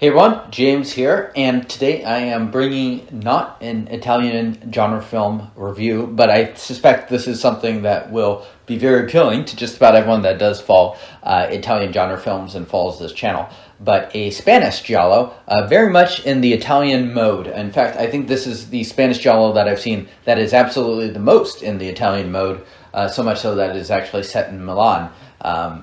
Hey everyone, James here, and today I am bringing not an Italian genre film review, but I suspect this is something that will be very appealing to just about everyone that does follow Italian genre films and follows this channel, but a Spanish Giallo, very much in the Italian mode. In fact, I think this is the Spanish Giallo that I've seen that is absolutely the most in the Italian mode, so much so that it is actually set in Milan.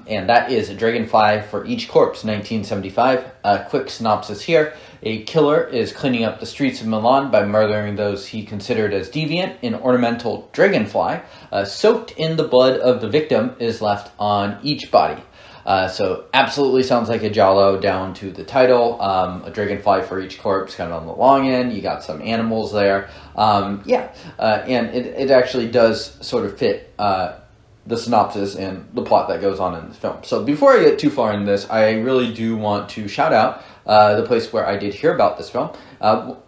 And that is Dragonfly for Each Corpse, 1975. Quick synopsis here. A killer is cleaning up the streets of Milan by murdering those he considered as deviant. An ornamental dragonfly, soaked in the blood of the victim, is left on each body. So absolutely sounds like a Giallo down to the title. A dragonfly for each corpse, kind of on the long end. You got some animals there. And it actually does sort of fit the synopsis and the plot that goes on in this film. So before I get too far in this, I really do want to shout out the place where I did hear about this film.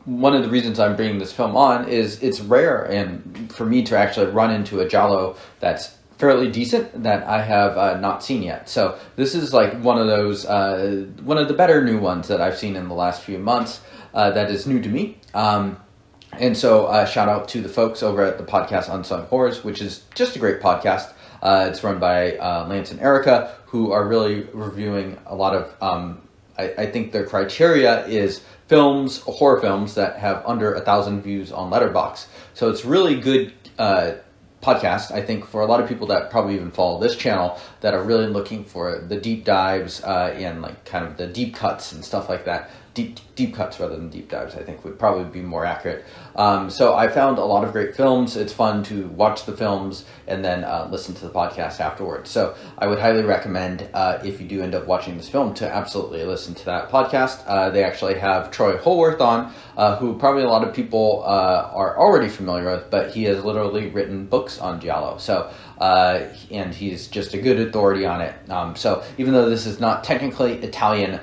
One of the reasons I'm bringing this film on is it's rare and for me to actually run into a Giallo that's fairly decent that I have not seen yet. So this is like one of those, one of the better new ones that I've seen in the last few months that is new to me. And so shout out to the folks over at the podcast Unsung Horrors, which is just a great podcast. It's run by Lance and Erica, who are really reviewing a lot of, I think their criteria is horror films that have under 1,000 views on Letterboxd. So it's really good podcast, I think, for a lot of people that probably even follow this channel that are really looking for the deep dives and like kind of the deep cuts and stuff like that. Deep cuts rather than deep dives, I think, would probably be more accurate. So I found a lot of great films. It's fun to watch the films and then listen to the podcast afterwards. So I would highly recommend, if you do end up watching this film, to absolutely listen to that podcast. They actually have Troy Holworth on, who probably a lot of people are already familiar with, but he has literally written books on Giallo. So and he's just a good authority on it. So even though this is not technically Italian,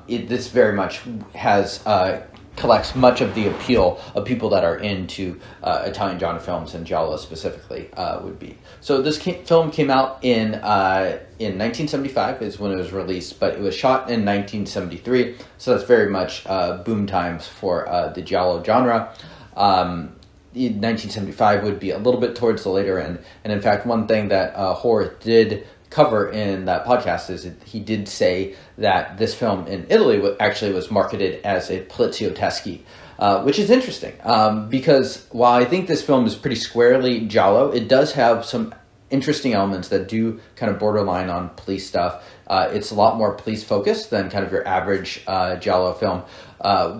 this very much has collects much of the appeal of people that are into Italian genre films, and Giallo specifically would be. So this film came out in 1975 is when it was released, but it was shot in 1973, so that's very much boom times for the Giallo genre. 1975 would be a little bit towards the later end, and in fact one thing that Horror did cover in that podcast is that he did say that this film in Italy actually was marketed as a poliziotteschi, which is interesting because while I think this film is pretty squarely Giallo, it does have some interesting elements that do kind of borderline on police stuff. It's a lot more police focused than kind of your average Giallo film,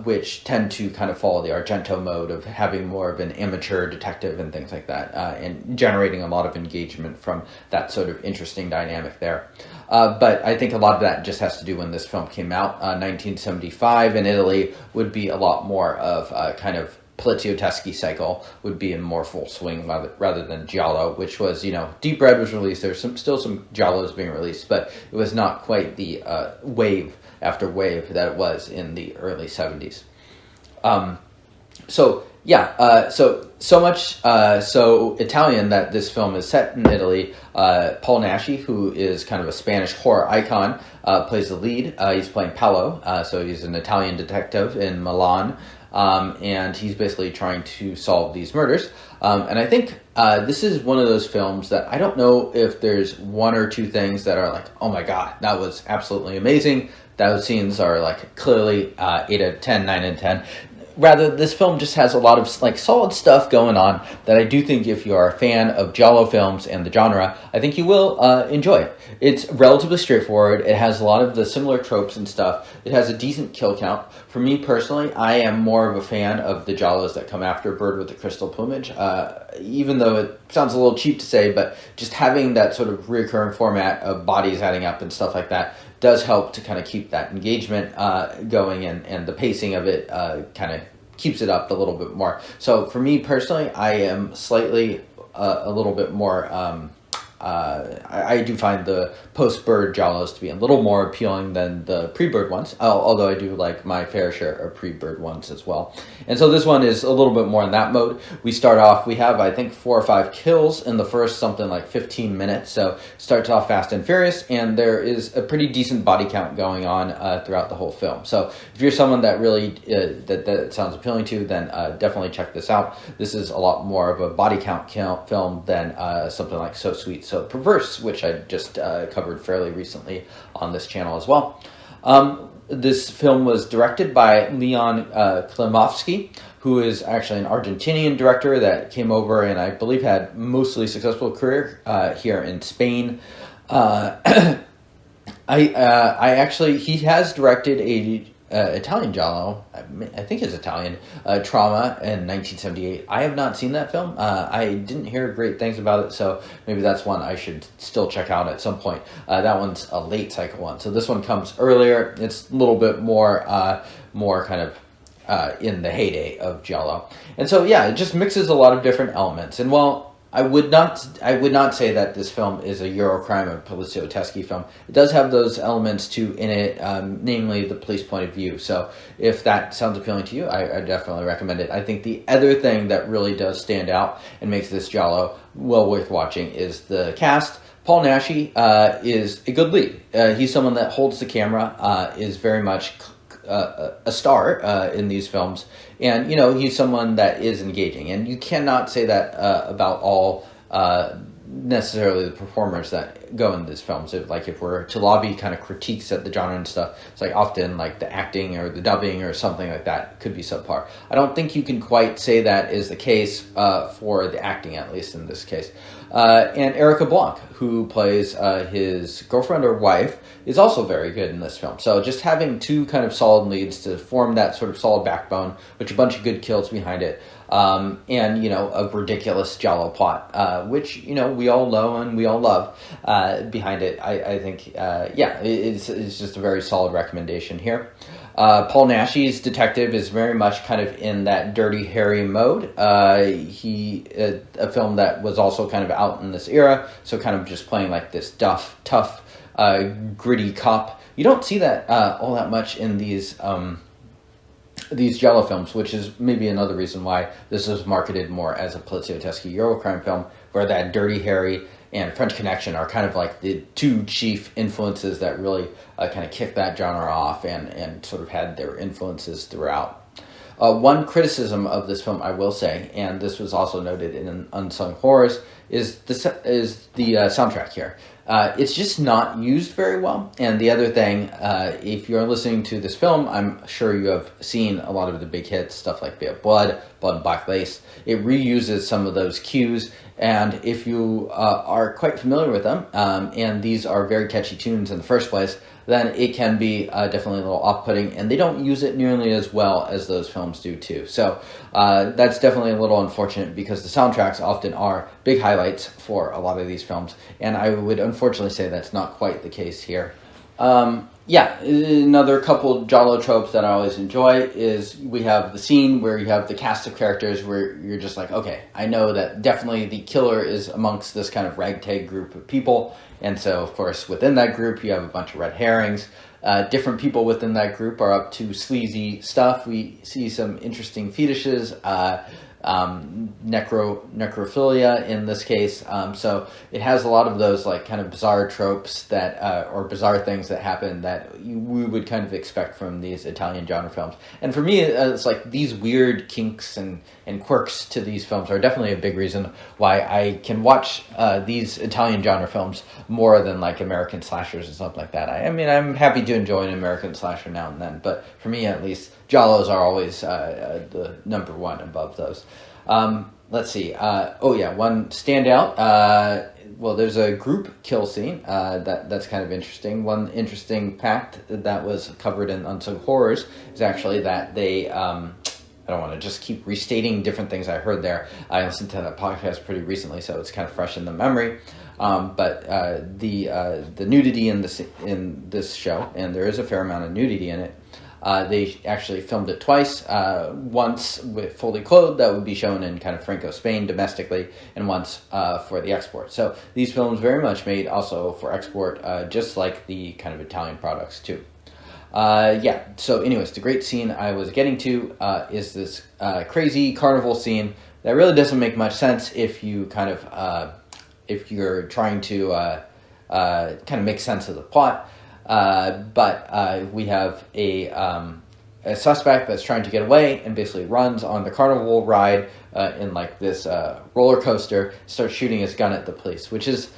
which tend to kind of follow the Argento mode of having more of an amateur detective and things like that, and generating a lot of engagement from that sort of interesting dynamic there. But I think a lot of that just has to do when this film came out. 1975 in Italy would be a lot more of kind of poliziotteschi cycle would be in more full swing rather than Giallo, which was, Deep Red was released. There's still some Giallos being released, but it was not quite the wave after wave that it was in the early 70s. So Italian that this film is set in Italy. Paul Naschy, who is kind of a Spanish horror icon, plays the lead. He's playing Paolo, so he's an Italian detective in Milan. And he's basically trying to solve these murders. And I think this is one of those films that I don't know if there's one or two things that are like, oh my god, that was absolutely amazing. Those scenes are like clearly 8 out of 10, 9 out of 10. Rather, this film just has a lot of like solid stuff going on that I do think if you are a fan of Giallo films and the genre, I think you will enjoy it. It's relatively straightforward. It has a lot of the similar tropes and stuff. It has a decent kill count. For me personally, I am more of a fan of the Giallos that come after Bird with the Crystal Plumage, even though it sounds a little cheap to say, but just having that sort of recurring format of bodies adding up and stuff like that does help to kind of keep that engagement going, and the pacing of it kind of keeps it up a little bit more. So for me personally, I am slightly a little bit more I do find the post-bird giallos to be a little more appealing than the pre-bird ones, although I do like my fair share of pre-bird ones as well. And so this one is a little bit more in that mode. We start off, we have, I think, 4 or 5 kills in the first something like 15 minutes, so starts off fast and furious, and there is a pretty decent body count going on throughout the whole film. So if you're someone that really, that sounds appealing to, then definitely check this out. This is a lot more of a body count film than something like So Sweet, So Perverse, which I just covered fairly recently on this channel as well. This film was directed by León Klimovsky, who is actually an Argentinian director that came over and I believe had mostly successful career here in Spain. He has directed a Italian giallo, I think it's Italian, Trauma in 1978. I have not seen that film. I didn't hear great things about it, so maybe that's one I should still check out at some point. That one's a late cycle one, so this one comes earlier. It's a little bit more kind of in the heyday of giallo, and so yeah, it just mixes a lot of different elements. And while I would not say that this film is a Eurocrime or polizioteschi film, it does have those elements too in it, namely the police point of view. So if that sounds appealing to you, I definitely recommend it. I think the other thing that really does stand out and makes this giallo well worth watching is the cast. Paul Naschy is a good lead. He's someone that holds the camera, is very much a star in these films, and he's someone that is engaging, and you cannot say that about all necessarily the performers that go in these films. If we're to lobby kind of critiques at the genre and stuff, it's like often like the acting or the dubbing or something like that could be subpar. I don't think you can quite say that is the case for the acting, at least in this case. And Erica Blanc, who plays his girlfriend or wife, is also very good in this film. So just having two kind of solid leads to form that sort of solid backbone, with a bunch of good kills behind it, and a ridiculous giallo plot, which we all know and we all love behind it. I think it's just a very solid recommendation here. Paul Naschy's detective is very much kind of in that Dirty Harry mode. A film that was also kind of out in this era, so kind of just playing like this tough, gritty cop. You don't see that all that much in these giallo films, which is maybe another reason why this is marketed more as a polizioteschi Eurocrime film, where that Dirty Harry and French Connection are kind of like the two chief influences that really kind of kicked that genre off and sort of had their influences throughout. One criticism of this film, I will say, and this was also noted in Unsung Horrors, is the soundtrack here. It's just not used very well. And the other thing, if you're listening to this film, I'm sure you have seen a lot of the big hits, stuff like Bay of Blood and Black Lace. It reuses some of those cues, and if you are quite familiar with them, and these are very catchy tunes in the first place, then it can be definitely a little off-putting, and they don't use it nearly as well as those films do too. So that's definitely a little unfortunate, because the soundtracks often are big highlights for a lot of these films, and I would unfortunately say that's not quite the case here. Another couple giallo tropes that I always enjoy is we have the scene where you have the cast of characters where you're just like, okay, I know that definitely the killer is amongst this kind of ragtag group of people, and so of course within that group you have a bunch of red herrings. Different people within that group are up to sleazy stuff. We see some interesting fetishes, necrophilia in this case. So it has a lot of those like kind of bizarre tropes that, or bizarre things that happen that we would kind of expect from these Italian genre films. And for me, it's like these weird kinks and quirks to these films are definitely a big reason why I can watch these Italian genre films more than like American slashers and stuff like that. I mean, I'm happy to enjoy an American slasher now and then, but for me at least, giallos are always the number one above those. Let's see. One standout. There's a group kill scene that's kind of interesting. One interesting fact that was covered in Unsung Horrors is actually that they... I don't want to just keep restating different things I heard there. I listened to that podcast pretty recently, so it's kind of fresh in the memory. But the nudity in this show, and there is a fair amount of nudity in it, They actually filmed it twice, once with fully clothed, that would be shown in kind of Franco, Spain domestically, and once for the export. So these films very much made also for export, just like the kind of Italian products too. Yeah, so anyways, the great scene I was getting to is this crazy carnival scene that really doesn't make much sense if you kind of, if you're trying to kind of make sense of the plot. But we have a suspect that's trying to get away and basically runs on the carnival ride in like this roller coaster, starts shooting his gun at the police, which is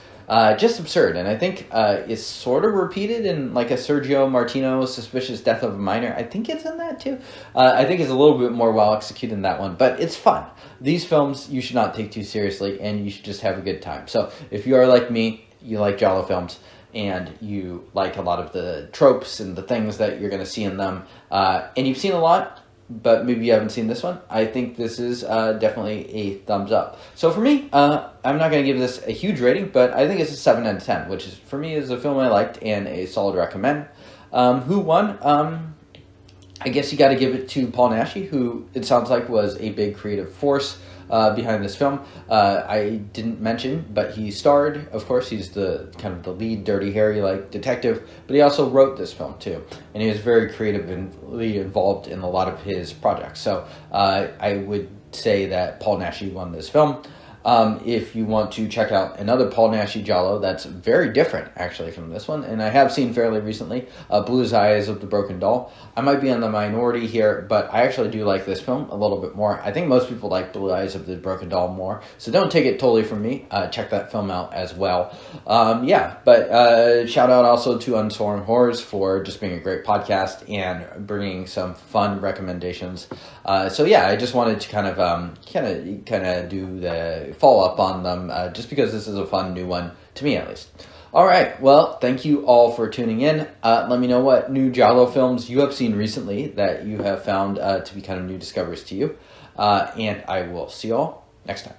just absurd. And I think it's sort of repeated in like a Sergio Martino Suspicious Death of a Minor. I think it's in that too. I think it's a little bit more well executed in that one, but it's fun. These films you should not take too seriously, and you should just have a good time. So if you are like me, you like Giallo films, and you like a lot of the tropes and the things that you're going to see in them, and you've seen a lot, but maybe you haven't seen this one, I think this is definitely a thumbs up. So for me, I'm not going to give this a huge rating, but I think it's a 7 out of 10, which is, for me, is a film I liked and a solid recommend. Who won? I guess you got to give it to Paul Naschy, who it sounds like was a big creative force behind this film. I didn't mention, but he starred, of course, he's the kind of the lead Dirty Harry like detective, but he also wrote this film too, and he was very creatively involved in a lot of his projects. So I would say that Paul Naschy won this film. If you want to check out another Paul Naschy Giallo that's very different, actually, from this one, and I have seen fairly recently, Blue's Eyes of the Broken Doll. I might be in the minority here, but I actually do like this film a little bit more. I think most people like Blue Eyes of the Broken Doll more, so don't take it totally from me. Check that film out as well. Yeah, but shout out also to Unsworn Horrors for just being a great podcast and bringing some fun recommendations. So yeah, I just wanted to kind of do the follow up on them, just because this is a fun new one to me, at least. All right, well, thank you all for tuning in. Let me know what new Giallo films you have seen recently that you have found to be kind of new discoveries to you, and I will see you all next time.